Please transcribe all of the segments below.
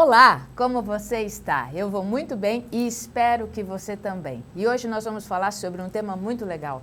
Olá, como você está? Eu vou muito bem e espero que você também. E hoje nós vamos falar sobre um tema muito legal.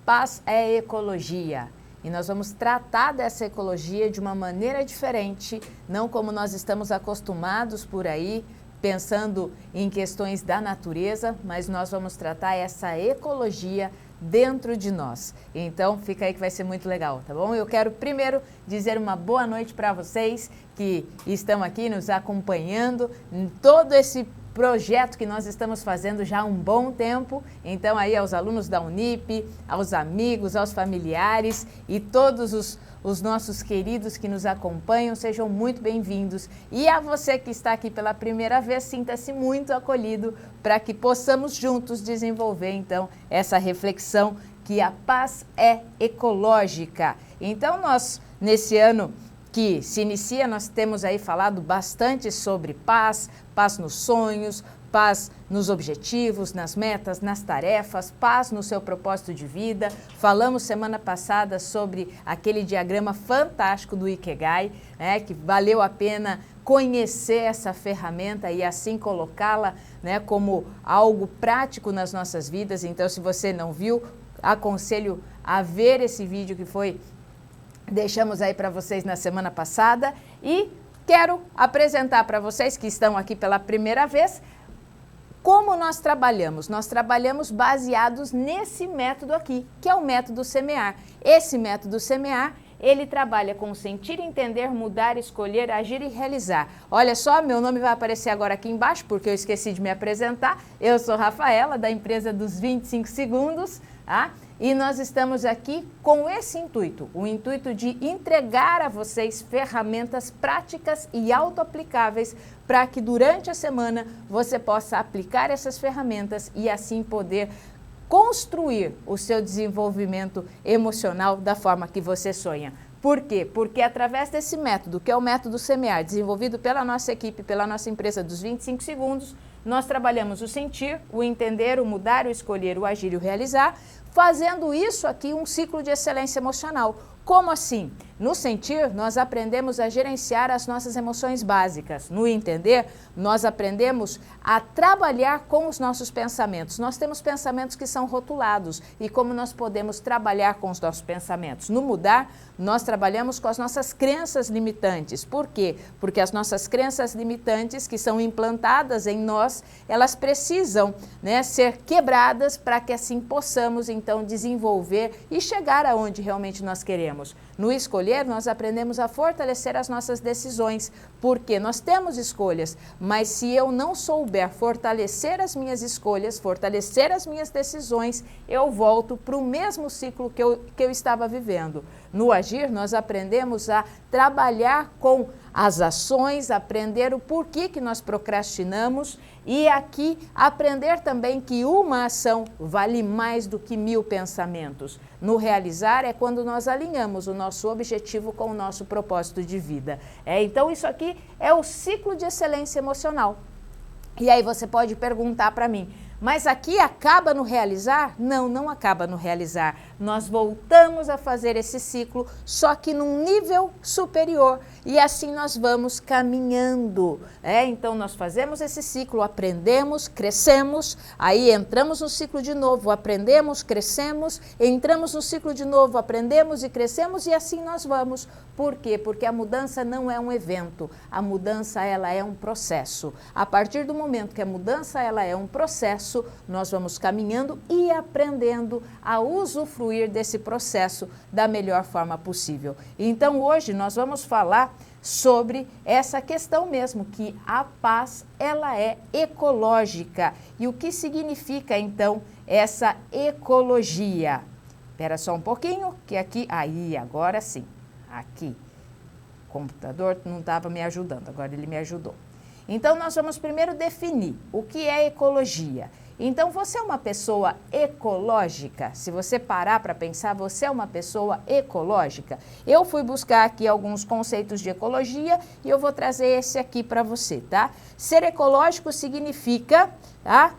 Paz é ecologia. E nós vamos tratar dessa ecologia de uma maneira diferente, não como nós estamos acostumados por aí, pensando em questões da natureza, mas nós vamos tratar essa ecologia dentro de nós. Então, fica aí que vai ser muito legal, tá bom? Eu quero primeiro dizer uma boa noite para vocês que estão aqui nos acompanhando em todo esse projeto que nós estamos fazendo já há um bom tempo. Então, aí aos alunos da Unip, aos amigos, aos familiares e todos os nossos queridos que nos acompanham, sejam muito bem-vindos. E a você que está aqui pela primeira vez, sinta-se muito acolhido para que possamos juntos desenvolver, então, essa reflexão que a paz é ecológica. Então, nós, nesse ano que se inicia, nós temos aí falado bastante sobre paz, paz nos sonhos, paz nos objetivos, nas metas, nas tarefas, paz no seu propósito de vida. Falamos semana passada sobre aquele diagrama fantástico do Ikigai, né, que valeu a pena conhecer essa ferramenta e assim colocá-la, né, como algo prático nas nossas vidas. Então, se você não viu, aconselho a ver esse vídeo que deixamos aí para vocês na semana passada. E quero apresentar para vocês que estão aqui pela primeira vez como nós trabalhamos. Nós trabalhamos baseados nesse método aqui, que é o método semear. Esse método semear, ele trabalha com sentir, entender, mudar, escolher, agir e realizar. Olha só, meu nome vai aparecer agora aqui embaixo, porque eu esqueci de me apresentar. Eu sou Rafaela, da empresa dos 25 segundos, tá? E nós estamos aqui com esse intuito, o intuito de entregar a vocês ferramentas práticas e auto-aplicáveis para que durante a semana você possa aplicar essas ferramentas e assim poder construir o seu desenvolvimento emocional da forma que você sonha. Por quê? Porque através desse método, que é o método semear, desenvolvido pela nossa equipe, pela nossa empresa dos 25 segundos, nós trabalhamos o sentir, o entender, o mudar, o escolher, o agir e o realizar, fazendo isso aqui um ciclo de excelência emocional. Como assim? No sentir, nós aprendemos a gerenciar as nossas emoções básicas. No entender, nós aprendemos a trabalhar com os nossos pensamentos. Nós temos pensamentos que são rotulados e como nós podemos trabalhar com os nossos pensamentos. No mudar, nós trabalhamos com as nossas crenças limitantes. Por quê? Porque as nossas crenças limitantes que são implantadas em nós, elas precisam, né, ser quebradas para que assim possamos então desenvolver e chegar aonde realmente nós queremos. No escolher, nós aprendemos a fortalecer as nossas decisões, porque nós temos escolhas, mas se eu não souber fortalecer as minhas escolhas, fortalecer as minhas decisões, eu volto para o mesmo ciclo que eu estava vivendo. No agir, nós aprendemos a trabalhar com as ações, aprender o porquê que nós procrastinamos e aqui aprender também que uma ação vale mais do que 1000 pensamentos. No realizar é quando nós alinhamos o nosso objetivo com o nosso propósito de vida. Então isso aqui é o ciclo de excelência emocional. E aí você pode perguntar para mim, mas aqui acaba no realizar? Não, não acaba no realizar. Nós voltamos a fazer esse ciclo, só que num nível superior. E assim nós vamos caminhando. Então nós fazemos esse ciclo, aprendemos, crescemos, aí entramos no ciclo de novo, aprendemos, crescemos, entramos no ciclo de novo, aprendemos e crescemos e assim nós vamos. Por quê? Porque a mudança não é um evento, a mudança ela é um processo. A partir do momento que a mudança ela é um processo, nós vamos caminhando e aprendendo a usufruir desse processo da melhor forma possível. Então hoje nós vamos falar sobre essa questão mesmo, que a paz ela é ecológica. E o que significa então essa ecologia? Espera só um pouquinho, que aqui, aí agora sim, aqui, o computador não estava me ajudando, agora ele me ajudou. Então nós vamos primeiro definir o que é ecologia. Então você é uma pessoa ecológica? Se você parar para pensar, você é uma pessoa ecológica? Eu fui buscar aqui alguns conceitos de ecologia e eu vou trazer esse aqui para você, tá? Ser ecológico significa, tá,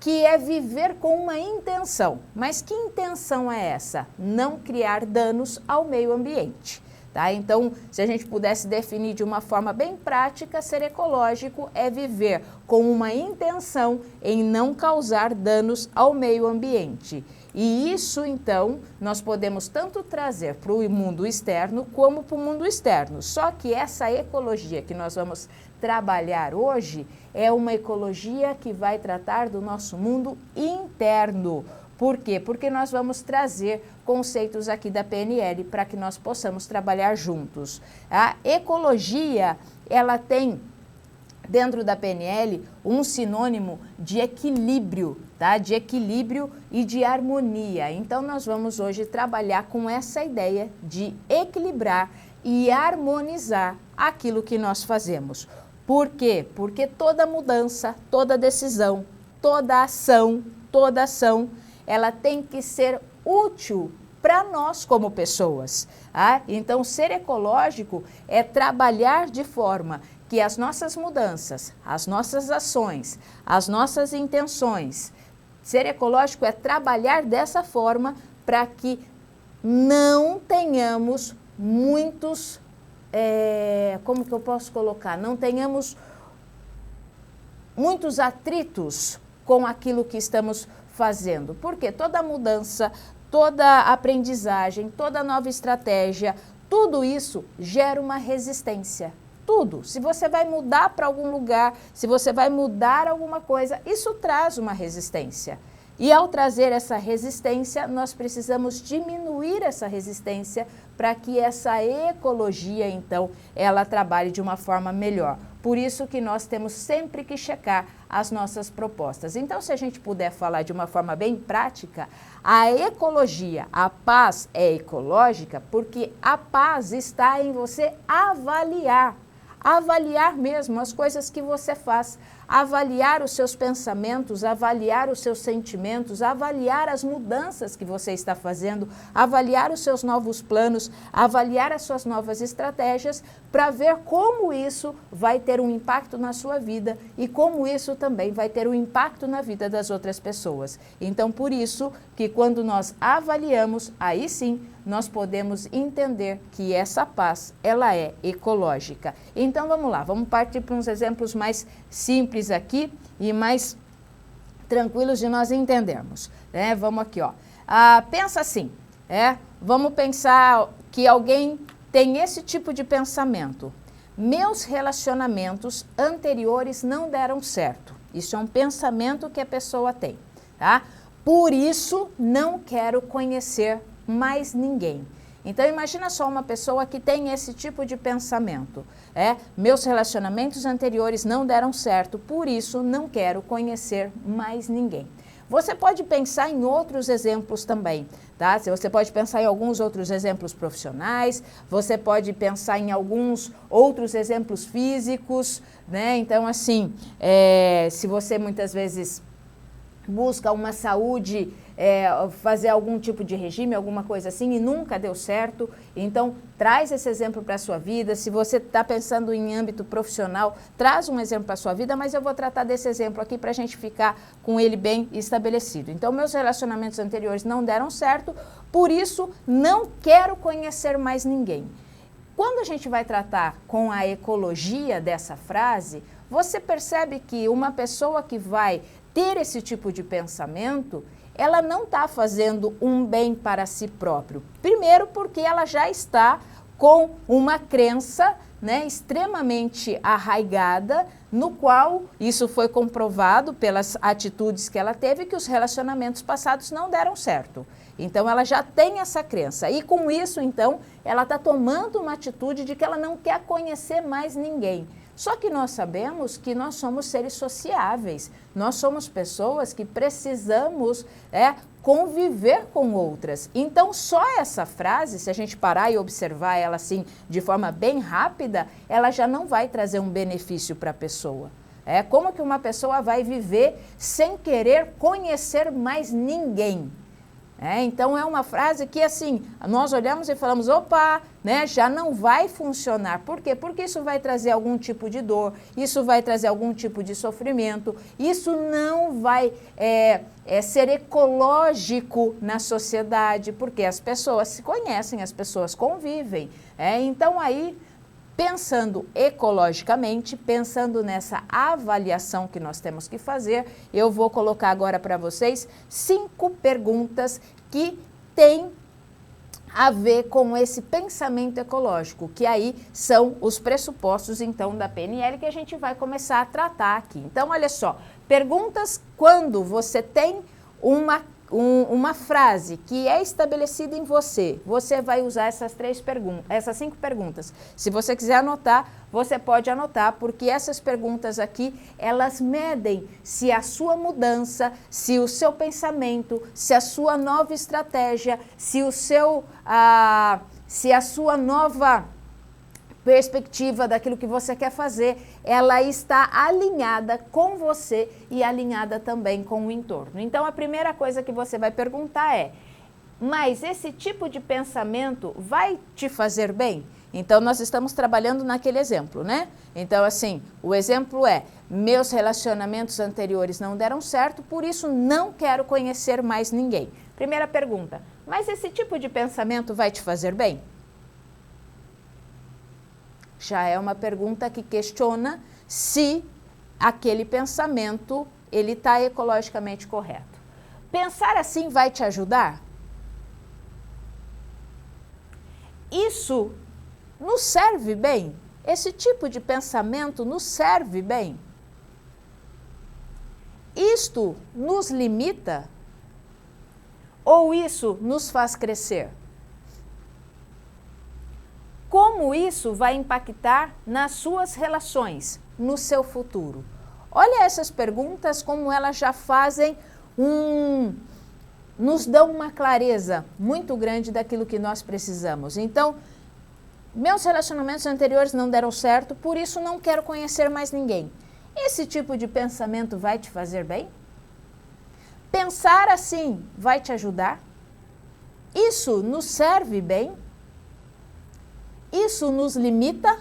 que é viver com uma intenção. Mas que intenção é essa? Não criar danos ao meio ambiente. Tá? Então, se a gente pudesse definir de uma forma bem prática, ser ecológico é viver com uma intenção em não causar danos ao meio ambiente. E isso, então, nós podemos tanto trazer para o mundo externo como para o mundo externo. Só que essa ecologia que nós vamos trabalhar hoje é uma ecologia que vai tratar do nosso mundo interno. Por quê? Porque nós vamos trazer conceitos aqui da PNL para que nós possamos trabalhar juntos. A ecologia, ela tem dentro da PNL um sinônimo de equilíbrio, tá? De equilíbrio e de harmonia. Então nós vamos hoje trabalhar com essa ideia de equilibrar e harmonizar aquilo que nós fazemos. Por quê? Porque toda mudança, toda decisão, toda ação, ela tem que ser útil para nós como pessoas. Tá? Então, ser ecológico é trabalhar de forma que as nossas mudanças, as nossas ações, as nossas intenções, ser ecológico é trabalhar dessa forma para que não tenhamos muitos, como que eu posso colocar? Não tenhamos muitos atritos com aquilo que estamos fazendo. Porque toda mudança, toda aprendizagem, toda nova estratégia, tudo isso gera uma resistência. Tudo. Se você vai mudar para algum lugar, se você vai mudar alguma coisa, isso traz uma resistência. E ao trazer essa resistência, nós precisamos diminuir essa resistência para que essa ecologia, então, ela trabalhe de uma forma melhor. Por isso que nós temos sempre que checar as nossas propostas. Então, se a gente puder falar de uma forma bem prática, a ecologia, a paz é ecológica porque a paz está em você avaliar mesmo as coisas que você faz, avaliar os seus pensamentos, avaliar os seus sentimentos, avaliar as mudanças que você está fazendo, avaliar os seus novos planos, avaliar as suas novas estratégias para ver como isso vai ter um impacto na sua vida e como isso também vai ter um impacto na vida das outras pessoas. Então, por isso que quando nós avaliamos, aí sim, nós podemos entender que essa paz, ela é ecológica. Então, vamos lá, vamos partir para uns exemplos mais simples aqui e mais tranquilos de nós entendermos. Vamos aqui, ó. Pensa assim, vamos pensar que alguém tem esse tipo de pensamento. Meus relacionamentos anteriores não deram certo. Isso é um pensamento que a pessoa tem, tá? Por isso, não quero conhecer mais ninguém. Então, imagina só uma pessoa que tem esse tipo de pensamento. Meus relacionamentos anteriores não deram certo, por isso não quero conhecer mais ninguém. Você pode pensar em outros exemplos também, tá? Você pode pensar em alguns outros exemplos profissionais, você pode pensar em alguns outros exemplos físicos, né? Então, assim, se você muitas vezes busca uma saúde, fazer algum tipo de regime, alguma coisa assim, e nunca deu certo, então traz esse exemplo para a sua vida. Se você está pensando em âmbito profissional, traz um exemplo para a sua vida, mas eu vou tratar desse exemplo aqui para a gente ficar com ele bem estabelecido. Então, meus relacionamentos anteriores não deram certo, por isso não quero conhecer mais ninguém. Quando a gente vai tratar com a ecologia dessa frase, você percebe que uma pessoa que vai ter esse tipo de pensamento, ela não está fazendo um bem para si próprio. Primeiro, porque ela já está com uma crença, né, extremamente arraigada, no qual isso foi comprovado pelas atitudes que ela teve, que os relacionamentos passados não deram certo. Então, ela já tem essa crença. E com isso, então, ela está tomando uma atitude de que ela não quer conhecer mais ninguém. Só que nós sabemos que nós somos seres sociáveis, nós somos pessoas que precisamos conviver com outras. Então, só essa frase, se a gente parar e observar ela assim de forma bem rápida, ela já não vai trazer um benefício para a pessoa. Como que uma pessoa vai viver sem querer conhecer mais ninguém? Então é uma frase que assim, nós olhamos e falamos, opa, né, já não vai funcionar. Por quê? Porque isso vai trazer algum tipo de dor, isso vai trazer algum tipo de sofrimento, isso não vai ser ecológico na sociedade, porque as pessoas se conhecem, as pessoas convivem. Então aí, pensando ecologicamente, pensando nessa avaliação que nós temos que fazer, eu vou colocar agora para vocês 5 perguntas que têm a ver com esse pensamento ecológico, que aí são os pressupostos, então, da PNL que a gente vai começar a tratar aqui. Então, olha só, perguntas quando você tem uma frase que é estabelecida em você, você vai usar essas 5 perguntas. Se você quiser anotar, você pode anotar, porque essas perguntas aqui, elas medem se a sua mudança, se o seu pensamento, se a sua nova estratégia, se a sua nova perspectiva daquilo que você quer fazer, ela está alinhada com você e alinhada também com o entorno. Então, a primeira coisa que você vai perguntar é, mas esse tipo de pensamento vai te fazer bem? Então, nós estamos trabalhando naquele exemplo, né? Então, assim, o exemplo é, meus relacionamentos anteriores não deram certo, por isso não quero conhecer mais ninguém. Primeira pergunta, mas esse tipo de pensamento vai te fazer bem? Já é uma pergunta que questiona se aquele pensamento ele está ecologicamente correto. Pensar assim vai te ajudar? Isso nos serve bem? Esse tipo de pensamento nos serve bem? Isto nos limita? Ou isso nos faz crescer? Como isso vai impactar nas suas relações, no seu futuro? Olha essas perguntas, como elas já fazem nos dão uma clareza muito grande daquilo que nós precisamos. Então, meus relacionamentos anteriores não deram certo, por isso não quero conhecer mais ninguém. Esse tipo de pensamento vai te fazer bem? Pensar assim vai te ajudar? Isso nos serve bem? Isso nos limita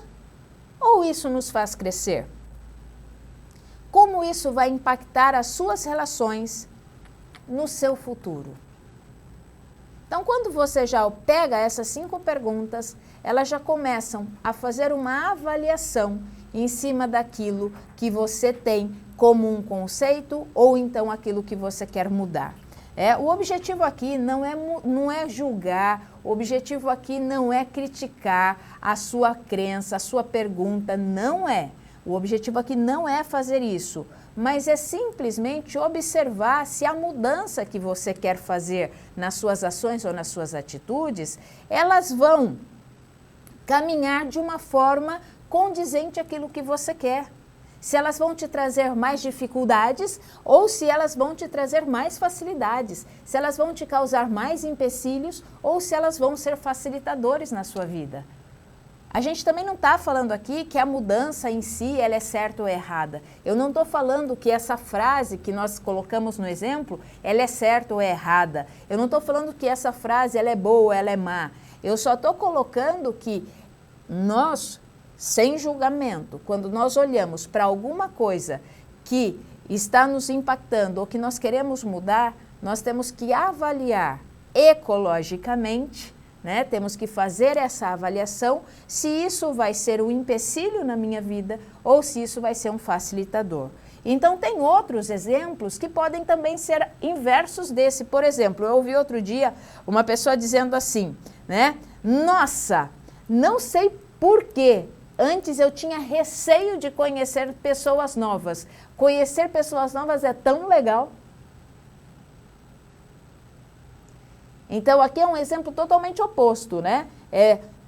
ou isso nos faz crescer? Como isso vai impactar as suas relações no seu futuro? Então, quando você já pega essas 5 perguntas, elas já começam a fazer uma avaliação em cima daquilo que você tem como um conceito ou então aquilo que você quer mudar. O objetivo aqui não é julgar, o objetivo aqui não é criticar a sua crença, a sua pergunta, não é. O objetivo aqui não é fazer isso, mas é simplesmente observar se a mudança que você quer fazer nas suas ações ou nas suas atitudes, elas vão caminhar de uma forma condizente àquilo que você quer. Se elas vão te trazer mais dificuldades ou se elas vão te trazer mais facilidades, se elas vão te causar mais empecilhos ou se elas vão ser facilitadores na sua vida. A gente também não está falando aqui que a mudança em si ela é certa ou errada. Eu não estou falando que essa frase que nós colocamos no exemplo, ela é certa ou é errada. Eu não estou falando que essa frase ela é boa ou ela é má. Eu só estou colocando que nós, sem julgamento, quando nós olhamos para alguma coisa que está nos impactando ou que nós queremos mudar, nós temos que avaliar ecologicamente, né? Temos que fazer essa avaliação se isso vai ser um empecilho na minha vida ou se isso vai ser um facilitador. Então, tem outros exemplos que podem também ser inversos desse. Por exemplo, eu ouvi outro dia uma pessoa dizendo assim, né? Nossa, não sei por quê. Antes eu tinha receio de conhecer pessoas novas. Conhecer pessoas novas é tão legal. Então, aqui é um exemplo totalmente oposto, né?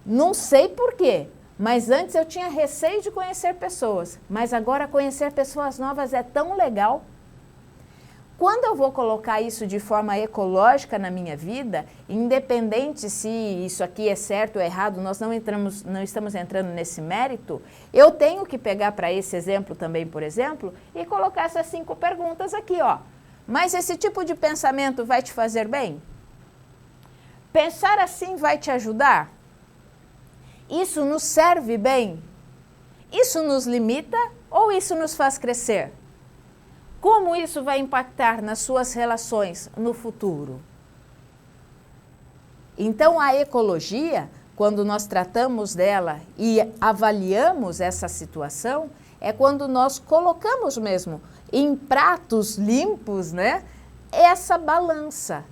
Não sei por quê, mas antes eu tinha receio de conhecer pessoas, mas agora conhecer pessoas novas é tão legal. Quando eu vou colocar isso de forma ecológica na minha vida, independente se isso aqui é certo ou errado, nós não estamos entrando nesse mérito, eu tenho que pegar para esse exemplo também, por exemplo, e colocar essas 5 perguntas aqui, ó. Mas esse tipo de pensamento vai te fazer bem? Pensar assim vai te ajudar? Isso nos serve bem? Isso nos limita ou isso nos faz crescer? Como isso vai impactar nas suas relações no futuro? Então, a ecologia, quando nós tratamos dela e avaliamos essa situação, é quando nós colocamos mesmo em pratos limpos, né, essa balança.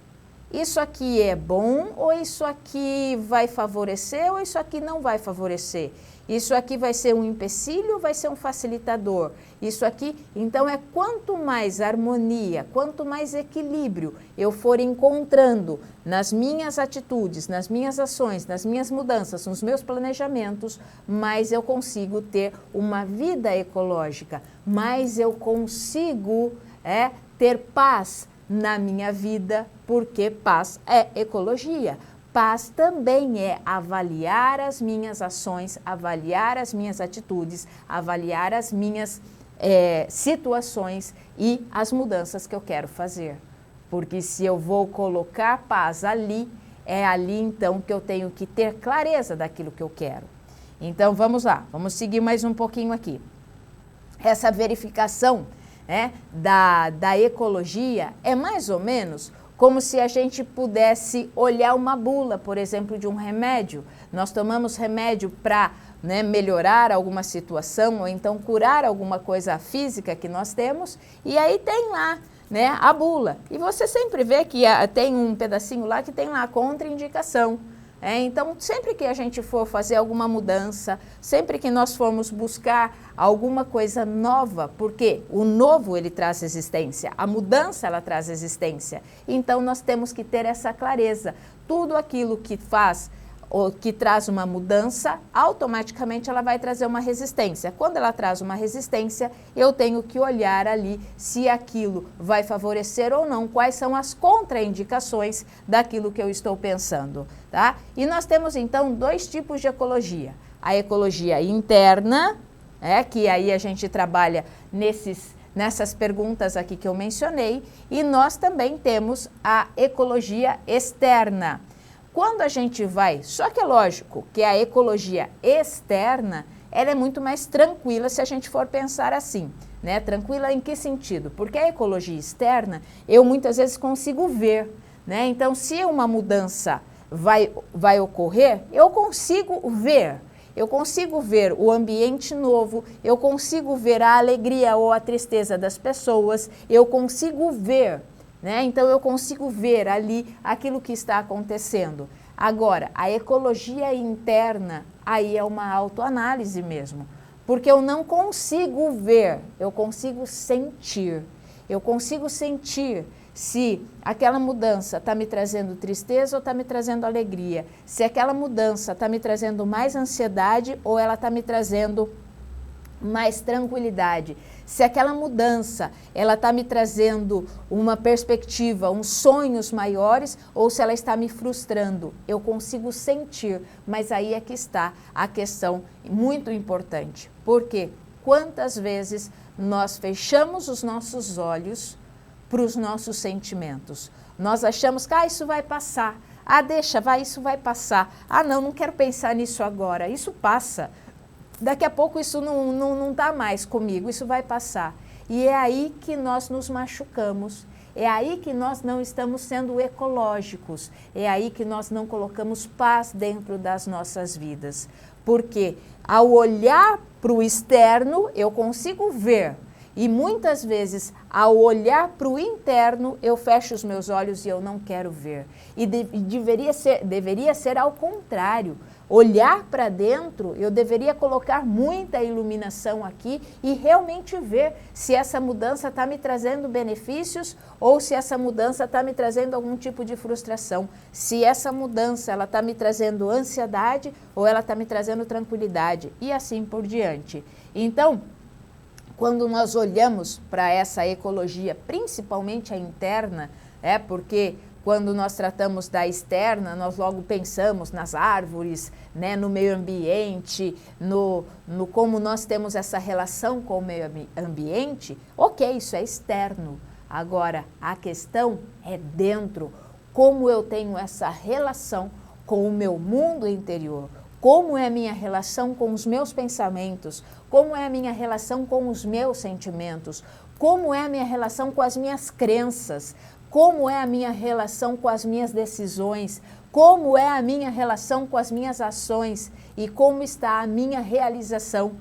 Isso aqui é bom ou isso aqui vai favorecer ou isso aqui não vai favorecer? Isso aqui vai ser um empecilho ou vai ser um facilitador? Isso aqui, então é quanto mais harmonia, quanto mais equilíbrio eu for encontrando nas minhas atitudes, nas minhas ações, nas minhas mudanças, nos meus planejamentos, mais eu consigo ter uma vida ecológica, mais eu consigo ter paz na minha vida, porque paz é ecologia. Paz também é avaliar as minhas ações, avaliar as minhas atitudes, avaliar as minhas situações e as mudanças que eu quero fazer. Porque se eu vou colocar paz ali, é ali então que eu tenho que ter clareza daquilo que eu quero. Então vamos lá, vamos seguir mais um pouquinho aqui. Essa verificação da ecologia é mais ou menos como se a gente pudesse olhar uma bula, por exemplo, de um remédio. Nós tomamos remédio para melhorar alguma situação ou então curar alguma coisa física que nós temos, e aí tem lá a bula. E você sempre vê que tem um pedacinho lá que tem lá a contraindicação. Então, sempre que a gente for fazer alguma mudança, sempre que nós formos buscar alguma coisa nova, porque o novo ele traz resistência, a mudança ela traz resistência. Então, nós temos que ter essa clareza. Tudo aquilo que faz ou que traz uma mudança, automaticamente ela vai trazer uma resistência. Quando ela traz uma resistência, eu tenho que olhar ali se aquilo vai favorecer ou não, quais são as contraindicações daquilo que eu estou pensando, tá? E nós temos então dois tipos de ecologia. A ecologia interna, que aí a gente trabalha nessas perguntas aqui que eu mencionei, e nós também temos a ecologia externa. Quando a gente vai, só que é lógico que a ecologia externa, ela é muito mais tranquila se a gente for pensar assim, Tranquila em que sentido? Porque a ecologia externa, eu muitas vezes consigo ver, Então, se uma mudança vai ocorrer, eu consigo ver. Eu consigo ver o ambiente novo, eu consigo ver a alegria ou a tristeza das pessoas, eu consigo ver. Então, eu consigo ver ali aquilo que está acontecendo. Agora, a ecologia interna, aí é uma autoanálise mesmo, porque eu não consigo ver, eu consigo sentir. Eu consigo sentir se aquela mudança está me trazendo tristeza ou está me trazendo alegria, se aquela mudança está me trazendo mais ansiedade ou ela está me trazendo mais tranquilidade. Se aquela mudança, ela está me trazendo uma perspectiva, uns sonhos maiores, ou se ela está me frustrando. Eu consigo sentir, mas aí é que está a questão muito importante. Porque quantas vezes nós fechamos os nossos olhos para os nossos sentimentos? Nós achamos que isso vai passar. Deixa, isso vai passar. Não quero pensar nisso agora. Isso passa. Daqui a pouco isso não está mais comigo, isso vai passar. E é aí que nós nos machucamos, é aí que nós não estamos sendo ecológicos, é aí que nós não colocamos paz dentro das nossas vidas. Porque ao olhar para o externo, eu consigo ver. E muitas vezes, ao olhar para o interno, eu fecho os meus olhos e eu não quero ver. E deveria ser ao contrário. Olhar para dentro, eu deveria colocar muita iluminação aqui e realmente ver se essa mudança está me trazendo benefícios ou se essa mudança está me trazendo algum tipo de frustração. Se essa mudança está me trazendo ansiedade ou ela está me trazendo tranquilidade e assim por diante. Então, quando nós olhamos para essa ecologia, principalmente a interna, porque quando nós tratamos da externa, nós logo pensamos nas árvores, no meio ambiente, no como nós temos essa relação com o meio ambiente. Ok, isso é externo. Agora, a questão é dentro. como eu tenho essa relação com o meu mundo interior, como é a minha relação com os meus pensamentos, como é a minha relação com os meus sentimentos, como é a minha relação com as minhas crenças, como é a minha relação com as minhas decisões, como é a minha relação com as minhas ações e como está a minha realização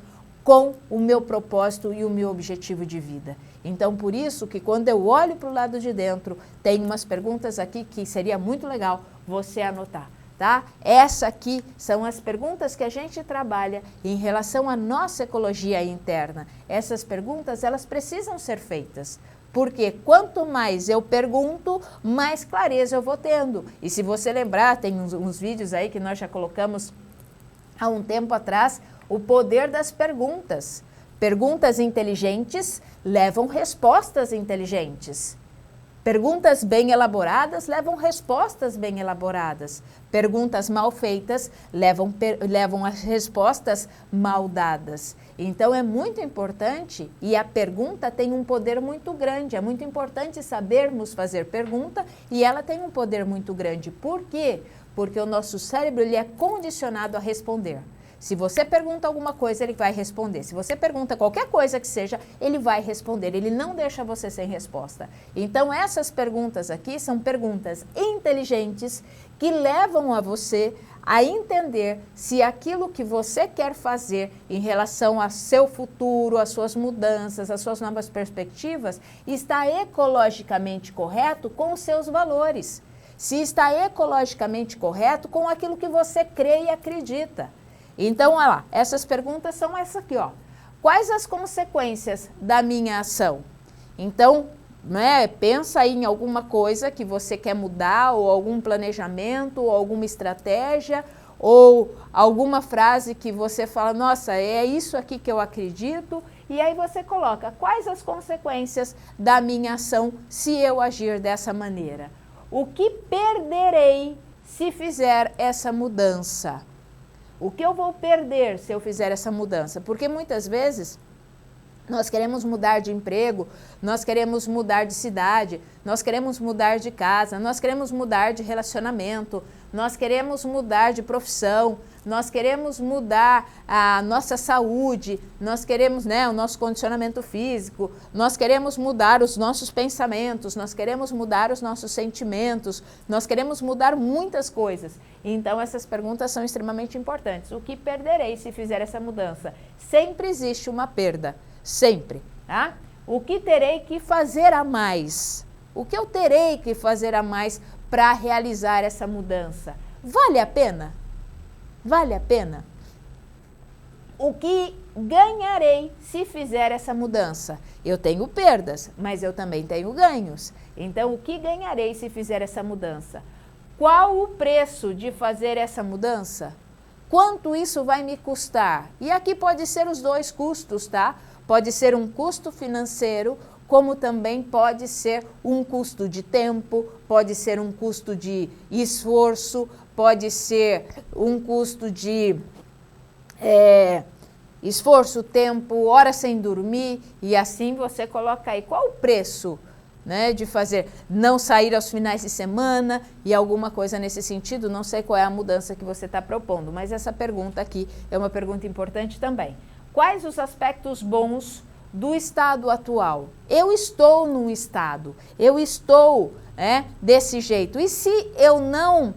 com o meu propósito e o meu objetivo de vida. Então, por isso que quando eu olho para o lado de dentro, tem umas perguntas aqui que seria muito legal você anotar, tá? Essa aqui são as perguntas que a gente trabalha em relação à nossa ecologia interna. Essas perguntas, elas precisam ser feitas. Porque quanto mais eu pergunto, mais clareza eu vou tendo. E se você lembrar, tem uns vídeos aí que nós já colocamos há um tempo atrás, o poder das perguntas. Perguntas inteligentes levam respostas inteligentes. Perguntas bem elaboradas levam respostas bem elaboradas. Perguntas mal feitas levam as respostas mal dadas. Então é muito importante, e a pergunta tem um poder muito grande. É muito importante sabermos fazer pergunta e ela tem um poder muito grande. Por quê? Porque o nosso cérebro ele é condicionado a responder. Se você pergunta alguma coisa, ele vai responder. Se você pergunta qualquer coisa que seja, ele vai responder. Ele não deixa você sem resposta. Então, essas perguntas aqui são perguntas inteligentes que levam a você a entender se aquilo que você quer fazer em relação ao seu futuro, às suas mudanças, às suas novas perspectivas, está ecologicamente correto com os seus valores. Se está ecologicamente correto com aquilo que você crê e acredita. Então, olha lá, essas perguntas são essas aqui, ó. Quais as consequências da minha ação? Então, né, pensa aí em alguma coisa que você quer mudar, ou algum planejamento, ou alguma estratégia, ou alguma frase que você fala, nossa, é isso aqui que eu acredito, e aí você coloca, quais as consequências da minha ação se eu agir dessa maneira? O que perderei se fizer essa mudança? O que eu vou perder se eu fizer essa mudança? Porque muitas vezes nós queremos mudar de emprego, nós queremos mudar de cidade, nós queremos mudar de casa, nós queremos mudar de relacionamento, nós queremos mudar de profissão, nós queremos mudar a nossa saúde, nós queremos, né, o nosso condicionamento físico, nós queremos mudar os nossos pensamentos, nós queremos mudar os nossos sentimentos, nós queremos mudar muitas coisas. Então, essas perguntas são extremamente importantes. O que perderei se fizer essa mudança? Sempre existe uma perda, sempre, tá? O que terei que fazer a mais? O que eu terei que fazer a mais para realizar essa mudança? Vale a pena? Vale a pena? O que ganharei se fizer essa mudança? Eu tenho perdas, mas eu também tenho ganhos. Então, o que ganharei se fizer essa mudança? Qual o preço de fazer essa mudança? Quanto isso vai me custar? E aqui pode ser os dois custos, tá? Pode ser um custo financeiro, como também pode ser um custo de tempo, pode ser um custo de esforço, pode ser um custo de esforço, tempo, horas sem dormir, e assim você coloca aí qual o preço, né, de fazer, não sair aos finais de semana e alguma coisa nesse sentido. Não sei qual é a mudança que você está propondo, mas essa pergunta aqui é uma pergunta importante também. Quais os aspectos bons do estado atual? Eu estou num estado, eu estou desse jeito, e se eu não...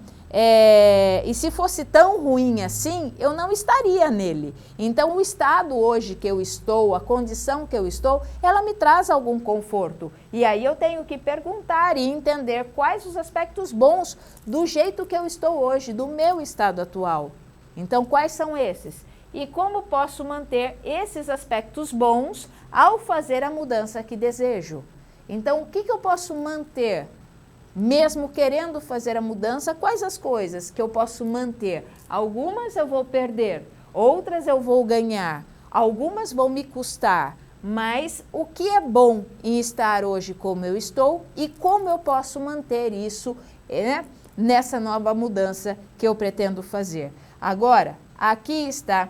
e se fosse tão ruim assim, eu não estaria nele. Então, o estado hoje que eu estou, a condição que eu estou, ela me traz algum conforto. E aí eu tenho que perguntar e entender quais os aspectos bons do jeito que eu estou hoje, do meu estado atual. Então, quais são esses? E como posso manter esses aspectos bons ao fazer a mudança que desejo? Então, o que eu posso manter? Mesmo querendo fazer a mudança, quais as coisas que eu posso manter? Algumas eu vou perder, outras eu vou ganhar, algumas vão me custar, mas o que é bom em estar hoje como eu estou e como eu posso manter isso nessa nova mudança que eu pretendo fazer? Agora, aqui está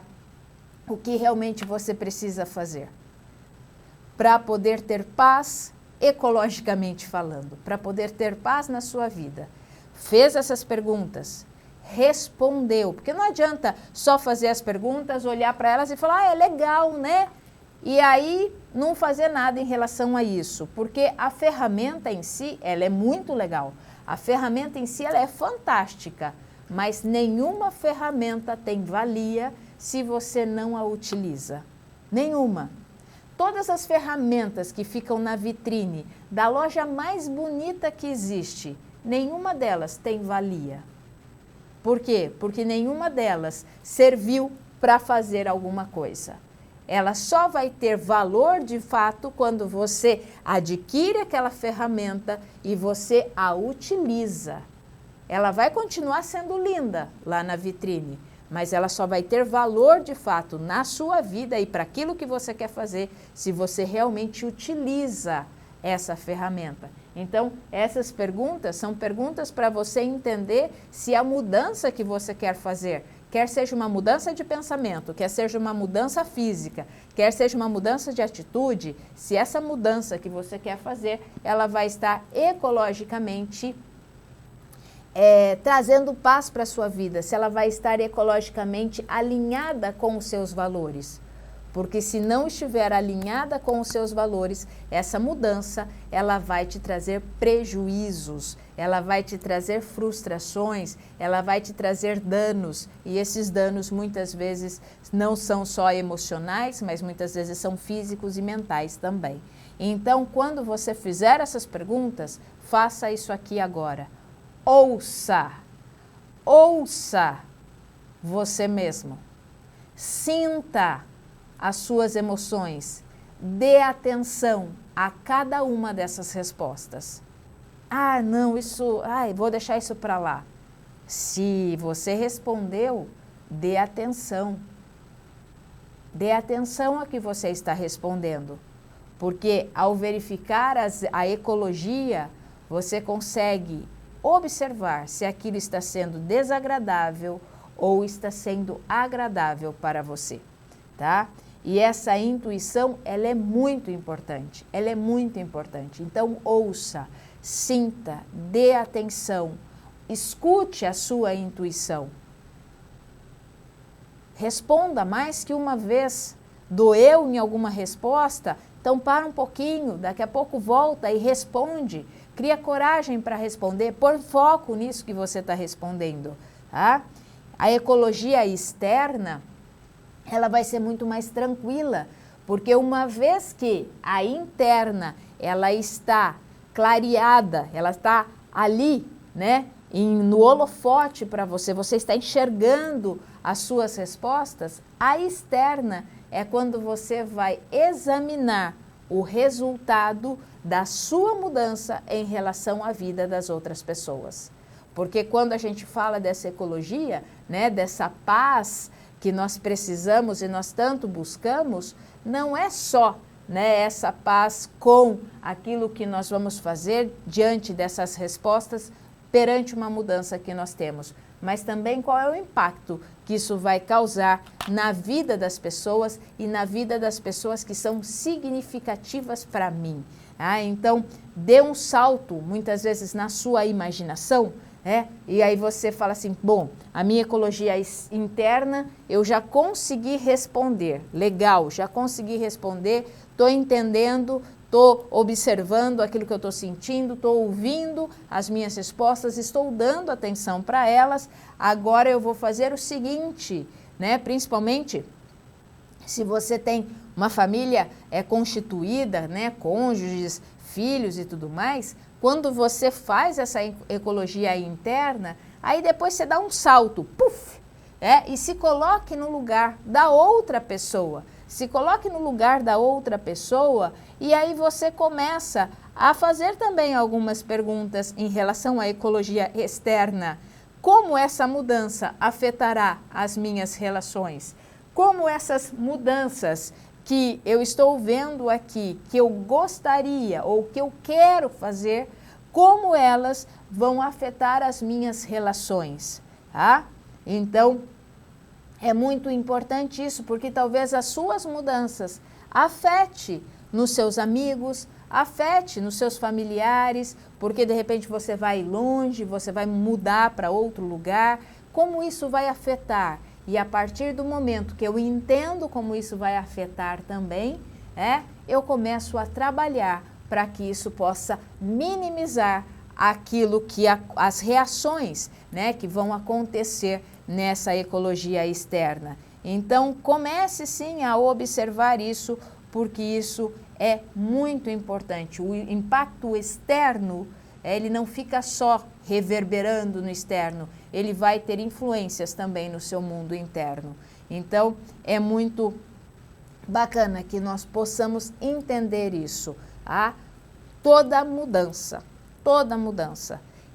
o que realmente você precisa fazer para poder ter paz ecologicamente falando, para poder ter paz na sua vida. fez essas perguntas, respondeu, porque não adianta só fazer as perguntas, olhar para elas e falar, é legal, né? E aí não fazer nada em relação a isso, porque a ferramenta em si, ela é muito legal. A ferramenta em si, ela é fantástica, mas nenhuma ferramenta tem valia se você não a utiliza. Nenhuma. Todas as ferramentas que ficam na vitrine da loja mais bonita que existe, nenhuma delas tem valia. Por quê? Porque nenhuma delas serviu para fazer alguma coisa. Ela só vai ter valor de fato quando você adquire aquela ferramenta e você a utiliza. Ela vai continuar sendo linda lá na vitrine, mas ela só vai ter valor de fato na sua vida e para aquilo que você quer fazer se você realmente utiliza essa ferramenta. Então, essas perguntas são perguntas para você entender se a mudança que você quer fazer, quer seja uma mudança de pensamento, quer seja uma mudança física, quer seja uma mudança de atitude, se essa mudança que você quer fazer, ela vai estar ecologicamente trazendo paz para a sua vida, se ela vai estar ecologicamente alinhada com os seus valores. Porque se não estiver alinhada com os seus valores, essa mudança, ela vai te trazer prejuízos, ela vai te trazer frustrações, ela vai te trazer danos. E esses danos muitas vezes não são só emocionais, mas muitas vezes são físicos e mentais também. Então, quando você fizer essas perguntas, faça isso aqui agora. Ouça você mesmo. Sinta as suas emoções. Dê atenção a cada uma dessas respostas. Ah, não, vou deixar isso para lá. Se você respondeu, dê atenção. Dê atenção a que você está respondendo. Porque ao verificar a ecologia, você consegue observar se aquilo está sendo desagradável ou está sendo agradável para você, tá? E essa intuição, ela é muito importante, Então, ouça, sinta, dê atenção, escute a sua intuição. Responda mais que uma vez. Doeu em alguma resposta? Então, para um pouquinho, daqui a pouco volta e responde. Cria coragem para responder, põe foco nisso que você está respondendo, tá? A ecologia externa, ela vai ser muito mais tranquila, porque uma vez que a interna, ela está clareada, ela está ali, né, no holofote para você, você está enxergando as suas respostas, a externa é quando você vai examinar o resultado da sua mudança em relação à vida das outras pessoas. Porque quando a gente fala dessa ecologia, né, dessa paz que nós precisamos e nós tanto buscamos, não é só, né, essa paz com aquilo que nós vamos fazer diante dessas respostas perante uma mudança que nós temos, mas também qual é o impacto que isso vai causar na vida das pessoas e na vida das pessoas que são significativas para mim. Então, dê um salto, muitas vezes, na sua imaginação, e aí você fala assim, bom, a minha ecologia interna eu já consegui responder, legal, já consegui responder, estou entendendo, estou observando aquilo que eu estou sentindo, estou ouvindo as minhas respostas, estou dando atenção para elas, agora eu vou fazer o seguinte, né, principalmente se você tem uma família constituída, né, cônjuges, filhos e tudo mais, quando você faz essa ecologia interna, aí depois você dá um salto, puf, e se coloque no lugar da outra pessoa. Se coloque no lugar da outra pessoa e aí você começa a fazer também algumas perguntas em relação à ecologia externa. Como essa mudança afetará as minhas relações? Como essas mudanças que eu estou vendo aqui, que eu gostaria ou que eu quero fazer, como elas vão afetar as minhas relações, tá? Então, é muito importante isso, porque talvez as suas mudanças afete nos seus amigos, afete nos seus familiares, porque de repente você vai longe, você vai mudar para outro lugar. Como isso vai afetar? E a partir do momento que eu entendo como isso vai afetar também, eu começo a trabalhar para que isso possa minimizar aquilo que as reações, que vão acontecer nessa ecologia externa. Então, comece sim a observar isso, porque isso é muito importante. O impacto externo, ele não fica só reverberando no externo, ele vai ter influências também no seu mundo interno. Então, é muito bacana que nós possamos entender isso. Toda mudança,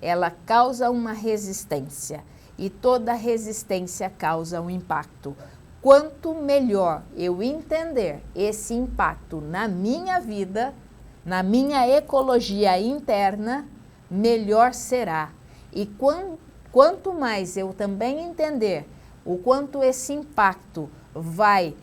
ela causa uma resistência e toda resistência causa um impacto. Quanto melhor eu entender esse impacto na minha vida, na minha ecologia interna, melhor será. E quanto mais eu também entender o quanto esse impacto vai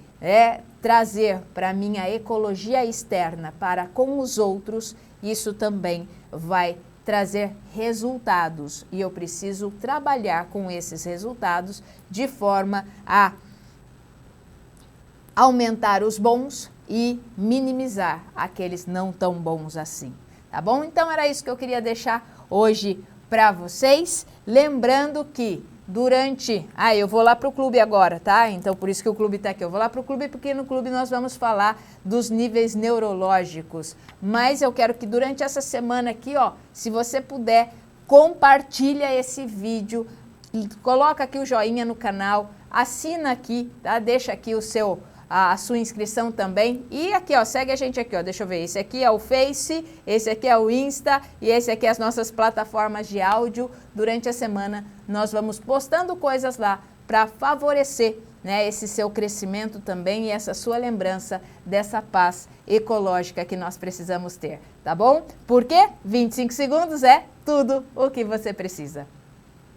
trazer para a minha ecologia externa para com os outros, isso também vai trazer resultados. E eu preciso trabalhar com esses resultados de forma a aumentar os bons e minimizar aqueles não tão bons assim, tá bom? Então era isso que eu queria deixar hoje para vocês, lembrando que durante... eu vou lá para o clube agora, tá? Então por isso que o clube está aqui, eu vou lá para o clube porque no clube nós vamos falar dos níveis neurológicos, mas eu quero que durante essa semana aqui, se você puder, compartilha esse vídeo, coloca aqui o joinha no canal, assina aqui, tá? Deixa aqui a sua inscrição também. E aqui, segue a gente aqui, deixa eu ver. Esse aqui é o Face, esse aqui é o Insta e esse aqui é as nossas plataformas de áudio. Durante a semana nós vamos postando coisas lá para favorecer, esse seu crescimento também e essa sua lembrança dessa paz ecológica que nós precisamos ter, tá bom? Porque 25 segundos é tudo o que você precisa.